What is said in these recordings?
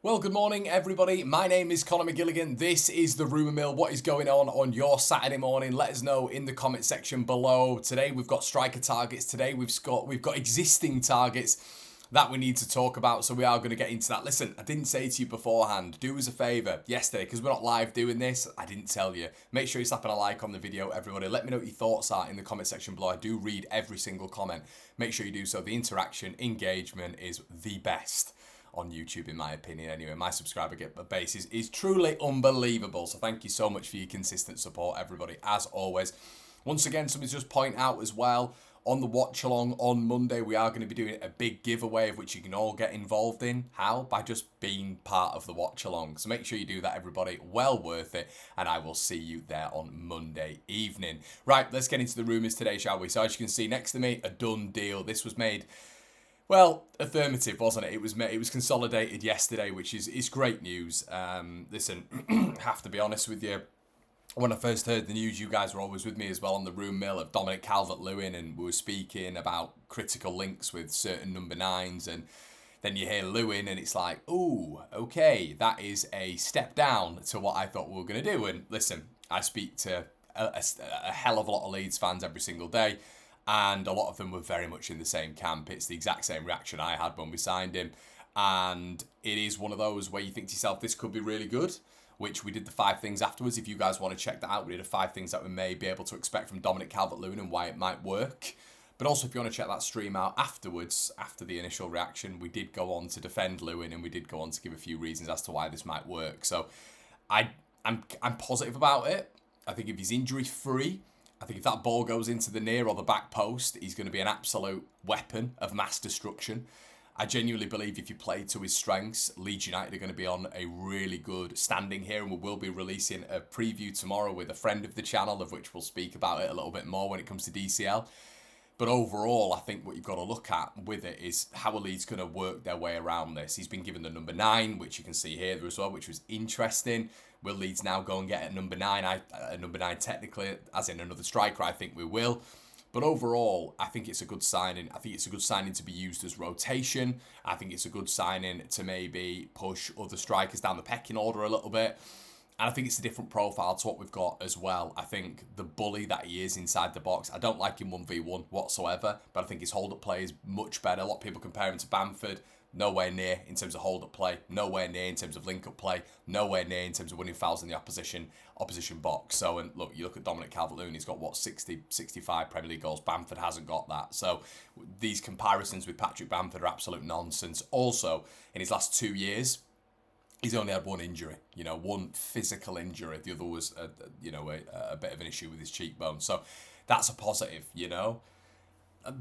Well, good morning, everybody. My name is Conor McGilligan. This is the Rumour Mill. What is going on your Saturday morning? Let us know in the comment section below. Today we've got striker targets. Today we've got existing targets that we need to talk about. So we are going to get into that. Listen, I didn't say to you beforehand, do us a favour yesterday, because we're not live doing this. I didn't tell you. Make sure you're slapping a like on the video, everybody. Let me know what your thoughts are in the comment section below. I do read every single comment. Make sure you do so. The interaction, engagement is the best on YouTube, in my opinion. Anyway, my subscriber base is truly unbelievable. So thank you so much for your consistent support, everybody, as always. Once again, something to just point out as well, on the watch along on Monday, we are going to be doing a big giveaway of which you can all get involved in. How? By just being part of the watch along. So make sure you do that, everybody. Well worth it. And I will see you there on Monday evening. Right, let's get into the rumours today, shall we? So as you can see next to me, a done deal. This was made, well, affirmative, wasn't it? It was consolidated yesterday, which is great news. Listen, have to be honest with you. When I first heard the news, you guys were always with me as well on the Room Mill of Dominic Calvert-Lewin, and we were speaking about critical links with certain number 9s, and then you hear Lewin, and it's like, ooh, okay, that is a step down to what I thought we were going to do. And listen, I speak to a hell of a lot of Leeds fans every single day, and a lot of them were very much in the same camp. It's the exact same reaction I had when we signed him. And it is one of those where you think to yourself, this could be really good, which we did the 5 things afterwards. If you guys want to check that out, we did the 5 things that we may be able to expect from Dominic Calvert-Lewin and why it might work. But also, if you want to check that stream out afterwards, after the initial reaction, we did go on to defend Lewin, and we did go on to give a few reasons as to why this might work. So I'm positive about it. I think if he's injury-free, I think if that ball goes into the near or the back post, he's going to be an absolute weapon of mass destruction. I genuinely believe if you play to his strengths, Leeds United are going to be on a really good standing here, and we will be releasing a preview tomorrow with a friend of the channel, of which we'll speak about it a little bit more when it comes to DCL. But overall, I think what you've got to look at with it is how are Leeds going to work their way around this. He's been given the number 9, which you can see here as well, which was interesting. Will Leeds now go and get a number 9? A number 9 technically, as in another striker, I think we will. But overall, I think it's a good signing. I think it's a good signing to be used as rotation. I think it's a good signing to maybe push other strikers down the pecking order a little bit. And I think it's a different profile to what we've got as well. I think the bully that he is inside the box, I don't like him 1v1 whatsoever, but I think his hold-up play is much better. A lot of people compare him to Bamford. Nowhere near in terms of hold-up play. Nowhere near in terms of link-up play. Nowhere near in terms of winning fouls in the opposition box. So, and look, you look at Dominic Calvert-Lewin, he's got, what, 60, 65 Premier League goals. Bamford hasn't got that. So these comparisons with Patrick Bamford are absolute nonsense. Also, in his last 2 years, he's only had one injury, one physical injury. The other was, a bit of an issue with his cheekbone. So that's a positive,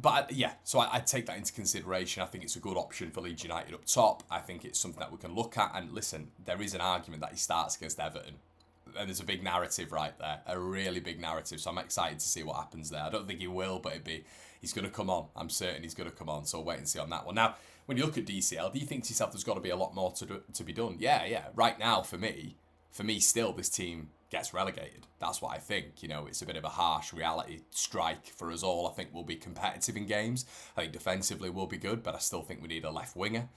But yeah, so I take that into consideration. I think it's a good option for Leeds United up top. I think it's something that we can look at. And listen, there is an argument that he starts against Everton. And there's a big narrative right there, a really big narrative. So I'm excited to see what happens there. I don't think he will, but he's going to come on. I'm certain he's going to come on. So wait and see on that one. Now, when you look at DCL, do you think to yourself there's got to be a lot more to be done? Yeah. Right now, for me, still, this team gets relegated. That's what I think. It's a bit of a harsh reality strike for us all. I think we'll be competitive in games. I think defensively we'll be good, but I still think we need a left winger.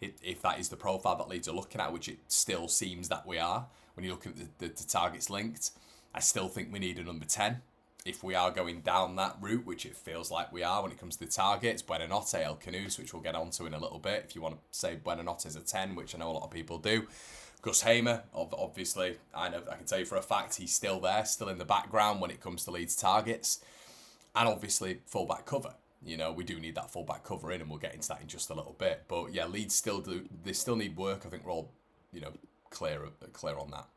If that is the profile that Leeds are looking at, which it still seems that we are, when you look at the targets linked, I still think we need a number 10. If we are going down that route, which it feels like we are when it comes to the targets, Buonanotte, El Khannouss, which we'll get onto in a little bit. If you want to say Buonanotte is a 10, which I know a lot of people do. Gus Hamer, obviously, I can tell you for a fact he's still there, still in the background when it comes to Leeds targets. And obviously, fullback cover. We do need that fullback cover in, and we'll get into that in just a little bit. But yeah, Leeds still need work. I think we're all, clear on that.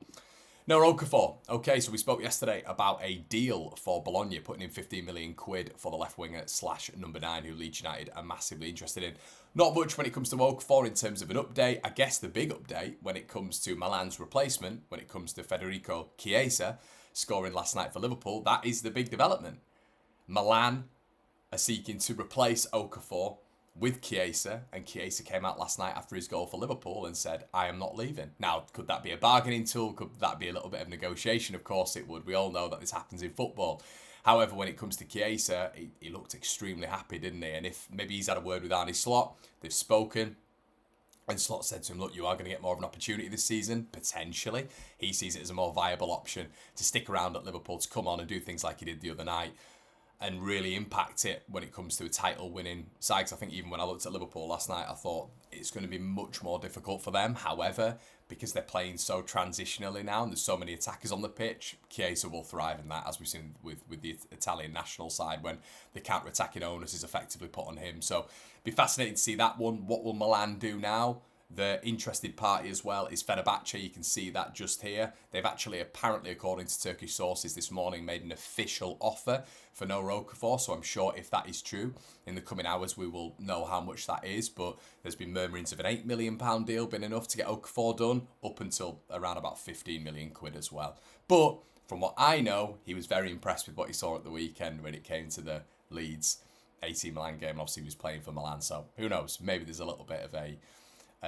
Noah Okafor. Okay, so we spoke yesterday about a deal for Bologna, putting in 15 million quid for the left winger / number 9, who Leeds United are massively interested in. Not much when it comes to Okafor in terms of an update. I guess the big update when it comes to Milan's replacement, when it comes to Federico Chiesa scoring last night for Liverpool, that is the big development. Milan are seeking to replace Okafor with Chiesa, and Chiesa came out last night after his goal for Liverpool and said, I am not leaving. Now, could that be a bargaining tool? Could that be a little bit of negotiation? Of course it would. We all know that this happens in football. However, when it comes to Chiesa, he looked extremely happy, didn't he? And if maybe he's had a word with Arne Slot, they've spoken, And Slot said to him, look, you are going to get more of an opportunity this season, potentially. He sees it as a more viable option to stick around at Liverpool, to come on and do things like he did the other night and really impact it when it comes to a title-winning side. 'Cause I think even when I looked at Liverpool last night, I thought it's going to be much more difficult for them. However, because they're playing so transitionally now and there's so many attackers on the pitch, Chiesa will thrive in that, as we've seen with the Italian national side when the counter-attacking onus is effectively put on him. So be fascinating to see that one. What will Milan do now? The interested party as well is Fenerbahce. You can see that just here. They've actually, apparently, according to Turkish sources this morning, made an official offer for Noah Okafor. So I'm sure if that is true, in the coming hours we will know how much that is. But there's been murmurings of an £8 million deal being enough to get Okafor done, up until around about 15 million quid as well. But from what I know, he was very impressed with what he saw at the weekend when it came to the Leeds AC Milan game. Obviously, he was playing for Milan, so who knows? Maybe there's a little bit of a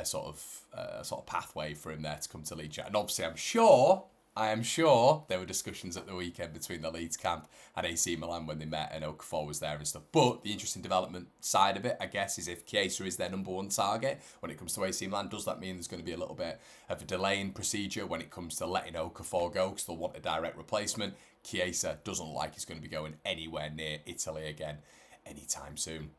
sort of pathway for him there to come to Leeds. And obviously, I am sure there were discussions at the weekend between the Leeds camp and AC Milan when they met, and Okafor was there and stuff. But the interesting development side of it, I guess, is if Chiesa is their number one target when it comes to AC Milan, does that mean there's going to be a little bit of a delay in procedure when it comes to letting Okafor go because they'll want a direct replacement? Chiesa doesn't look like he's going to be going anywhere near Italy again anytime soon.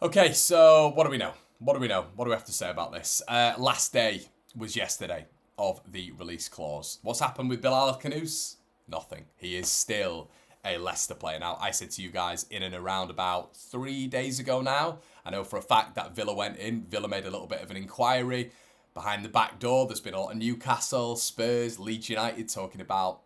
Okay, so what do we know? What do we have to say about this? Last day was yesterday of the release clause. What's happened with Bilal El Khannouss? Nothing. He is still a Leicester player. Now, I said to you guys in and around about 3 days ago now, I know for a fact that Villa went in. Villa made a little bit of an inquiry behind the back door. There's been a lot of Newcastle, Spurs, Leeds United talking about,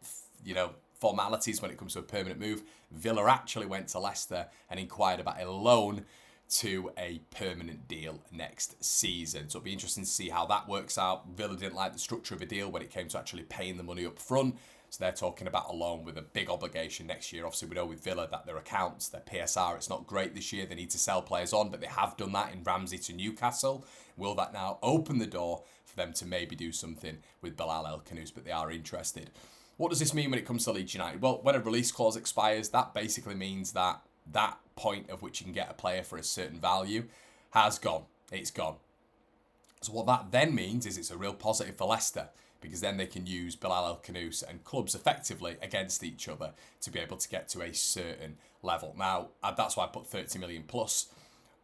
formalities when it comes to a permanent move. Villa actually went to Leicester and inquired about a loan to a permanent deal next season. So it'll be interesting to see how that works out. Villa didn't like the structure of a deal when it came to actually paying the money up front. So they're talking about a loan with a big obligation next year. Obviously, we know with Villa that their accounts, their PSR, it's not great this year. They need to sell players on, but they have done that in Ramsey to Newcastle. Will that now open the door for them to maybe do something with Bilal El Khannouss? But they are interested. What does this mean when it comes to Leeds United? Well, when a release clause expires, that basically means that that point of which you can get a player for a certain value has gone. It's gone. So what that then means is it's a real positive for Leicester, because then they can use Bilal El Khannouss and clubs effectively against each other to be able to get to a certain level. Now, that's why I put 30 million plus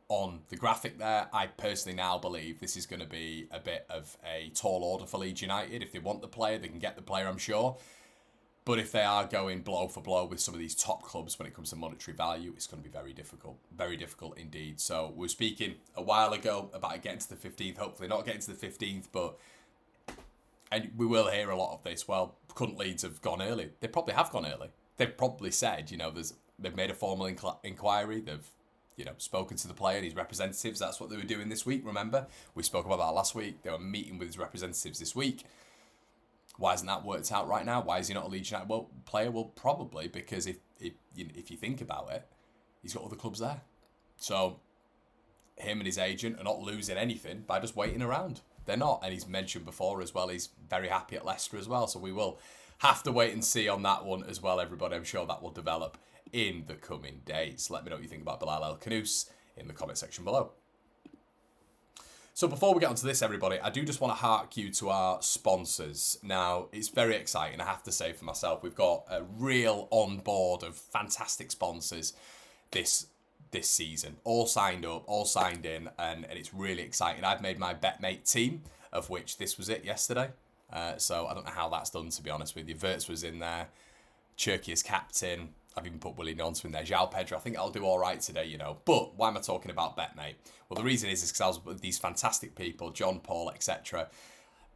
on the graphic there. I personally now believe this is going to be a bit of a tall order for Leeds United. If they want the player, they can get the player, I'm sure. But if they are going blow for blow with some of these top clubs when it comes to monetary value, it's going to be very difficult indeed. So we were speaking a while ago about getting to the 15th, hopefully not getting to the 15th, and we will hear a lot of this. Well, couldn't Leeds have gone early? They probably have gone early. They've probably said, they've made a formal inquiry. They've, spoken to the player and his representatives. That's what they were doing this week, remember? We spoke about that last week. They were meeting with his representatives this week. Why hasn't that worked out right now? Why is he not a Leeds United player? Well, probably because if you think about it, he's got other clubs there. So him and his agent are not losing anything by just waiting around. They're not. And he's mentioned before as well, he's very happy at Leicester as well. So we will have to wait and see on that one as well, everybody. I'm sure that will develop in the coming days. Let me know what you think about Bilal El Khannouss in the comment section below. So before we get onto this, everybody, I do just want to hark you to our sponsors. Now, it's very exciting, I have to say for myself. We've got a real on board of fantastic sponsors this season. All signed up, all signed in, and it's really exciting. I've made my BetMate team, of which this was it yesterday. So I don't know how that's done, to be honest with you. Verts was in there, Cherky as captain. I've even put Willie Nonce in there. João Pedro, I think I'll do all right today, But why am I talking about BetMate? Well, the reason is because I was with these fantastic people, John, Paul, etc.,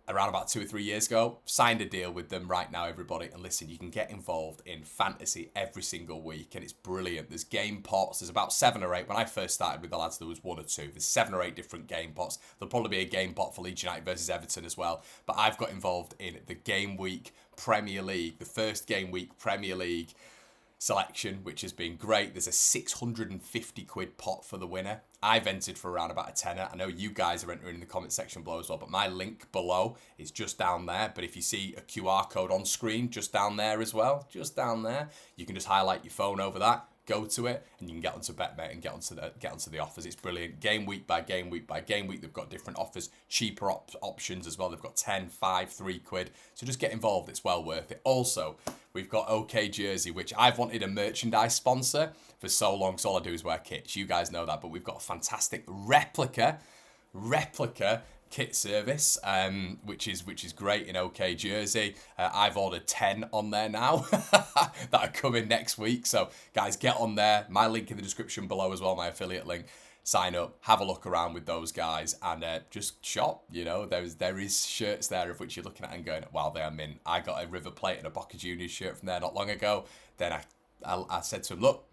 around about 2 or 3 years ago. Signed a deal with them right now, everybody. And listen, you can get involved in fantasy every single week, and it's brilliant. There's game pots. There's about 7 or 8. When I first started with the lads, there was 1 or 2. There's 7 or 8 different game pots. There'll probably be a game pot for Leeds United versus Everton as well. But I've got involved in the game week Premier League, the first game week Premier League selection, which has been great. There's a 650 quid pot for the winner. I've entered for around about a tenner. I know you guys are entering in the comment section below as well, but my link below is just down there. But if you see a QR code on screen, just down there as well, just down there, you can just highlight your phone over that, go to it, and you can get onto BetMate and get onto the offers. It's brilliant. Game week by game week by game week, they've got different offers, cheaper options as well. They've got 10, 5, 3 quid. So just get involved. It's well worth it. Also, we've got OK Jersey, which I've wanted a merchandise sponsor for so long. So all I do is wear kits. You guys know that, but we've got a fantastic replica kit service, which is great in OK Jersey. I've ordered 10 on there now that are coming next week. So guys, get on there. My link in the description below as well, my affiliate link. Sign up, have a look around with those guys, and just shop. You know, there is shirts there of which you're looking at and going, wow, they are mint. I got a River Plate and a Boca Juniors shirt from there not long ago. Then I said to them, look,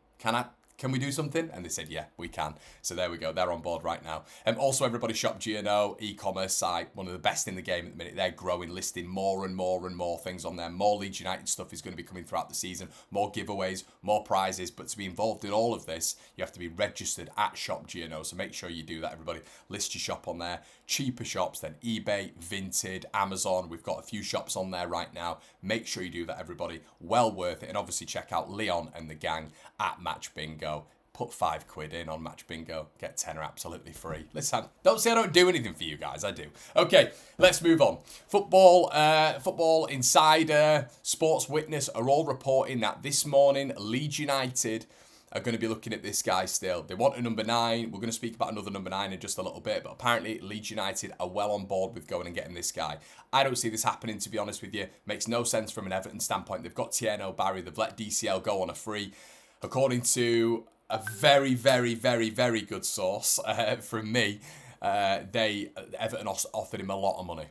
can we do something? And they said, yeah, we can. So there we go. They're on board right now. Also, everybody shop GNO, e-commerce site, one of the best in the game at the minute. They're growing, listing more and more and more things on there. More Leeds United stuff is going to be coming throughout the season. More giveaways, more prizes. But to be involved in all of this, you have to be registered at Shop GNO. So make sure you do that, everybody. List your shop on there. Cheaper shops than eBay, Vinted, Amazon. We've got a few shops on there right now. Make sure you do that, everybody. Well worth it. And obviously check out Leon and the gang at Match Bingo. Put 5 quid in on Match Bingo. Get 10 absolutely free. Listen, don't say I don't do anything for you guys. I do. Okay, let's move on. Football Insider, Sports Witness are all reporting that this morning Leeds United are going to be looking at this guy still. They want a number 9. We're going to speak about another number 9 in just a little bit. But apparently Leeds United are well on board with going and getting this guy. I don't see this happening, to be honest with you. Makes no sense from an Everton standpoint. They've got Tierno Barry. They've let DCL go on a free. According to a very, very, very, very good source from me, Everton offered him a lot of money.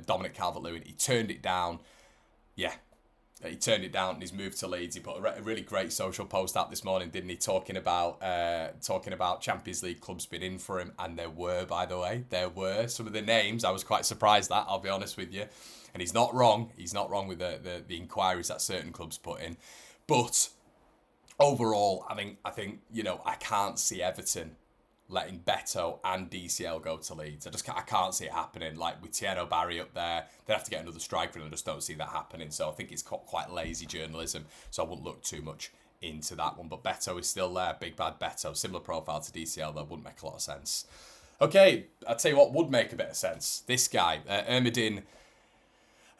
Dominic Calvert-Lewin. He turned it down. Yeah. He turned it down and he's moved to Leeds. He put a really great social post out this morning, didn't he? Talking about Champions League clubs been in for him, and there were, by the way, some of the names. I was quite surprised that, I'll be honest with you. And he's not wrong. He's not wrong with the inquiries that certain clubs put in. But overall, I think I can't see Everton letting Beto and DCL go to Leeds. I can't see it happening. Like with Tierno Barry up there, they'd have to get another striker, and I just don't see that happening. So I think it's quite lazy journalism. So I wouldn't look too much into that one. But Beto is still there. Big bad Beto. Similar profile to DCL, though. Wouldn't make a lot of sense. Okay, I'll tell you what would make a bit of sense. This guy, Ermedin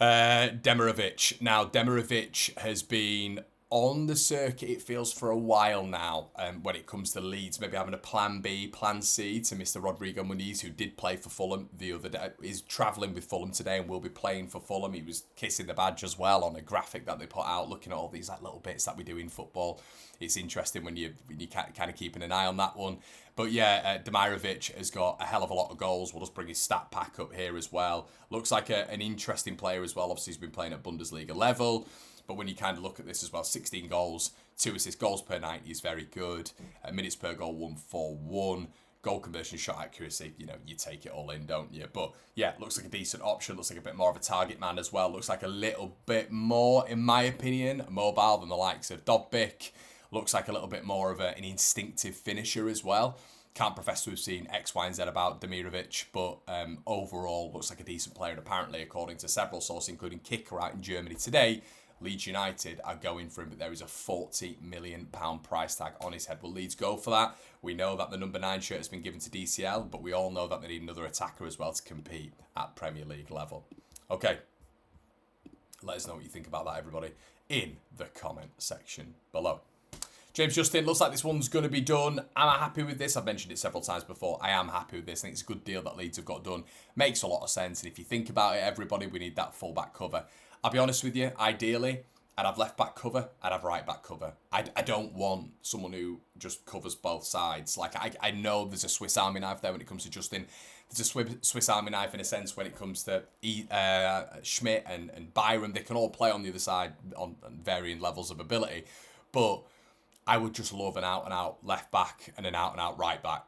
Demirovic. Now, Demirovic has been on the circuit, it feels, for a while now, when it comes to Leeds, maybe having a plan B, plan C to Mr. Rodrigo Muniz, who did play for Fulham the other day. He's travelling with Fulham today and will be playing for Fulham. He was kissing the badge as well on a graphic that they put out, looking at all these little bits that we do in football. It's interesting when you kind of keeping an eye on that one. But yeah, Demirovic has got a hell of a lot of goals. We'll just bring his stat pack up here as well. Looks like an interesting player as well. Obviously, he's been playing at Bundesliga level. But when you kind of look at this as well, 16 goals, 2 assists, goals per 90 is very good. Minutes per goal, 141. Goal conversion, shot accuracy, you take it all in, don't you? But yeah, looks like a decent option. Looks like a bit more of a target man as well. Looks like a little bit more, in my opinion, mobile than the likes of Dobbik. Looks like a little bit more of an instinctive finisher as well. Can't profess to have seen X, Y, and Z about Demirovic, but overall looks like a decent player. And apparently, according to several sources, including Kicker out in Germany today, Leeds United are going for him, but there is a £40 million price tag on his head. Will Leeds go for that? We know that the number 9 shirt has been given to DCL, but we all know that they need another attacker as well to compete at Premier League level. Okay, let us know what you think about that, everybody, in the comment section below. James Justin, looks like this one's going to be done. Am I happy with this? I've mentioned it several times before. I am happy with this. I think it's a good deal that Leeds have got done. Makes a lot of sense. And if you think about it, everybody, we need that full-back cover. I'll be honest with you, ideally, I'd have left-back cover, I'd have right-back cover. I don't want someone who just covers both sides. Like, I know there's a Swiss Army knife there when it comes to Justin. There's a Swiss Army knife in a sense when it comes to Schmidt and Byron. They can all play on the other side on varying levels of ability. But I would just love an out-and-out left-back and an out-and-out right-back.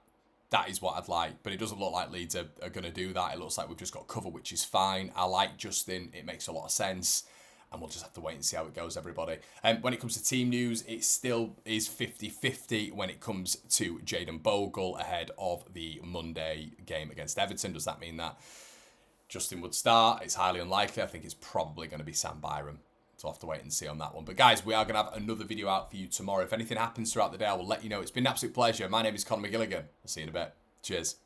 That is what I'd like, but it doesn't look like Leeds are going to do that. It looks like we've just got cover, which is fine. I like Justin. It makes a lot of sense, and we'll just have to wait and see how it goes, everybody. When it comes to team news, it still is 50-50 when it comes to Jayden Bogle ahead of the Monday game against Everton. Does that mean that Justin would start? It's highly unlikely. I think it's probably going to be Sam Byram. So I'll have to wait and see on that one. But guys, we are going to have another video out for you tomorrow. If anything happens throughout the day, I will let you know. It's been an absolute pleasure. My name is Conor McGilligan. I'll see you in a bit. Cheers.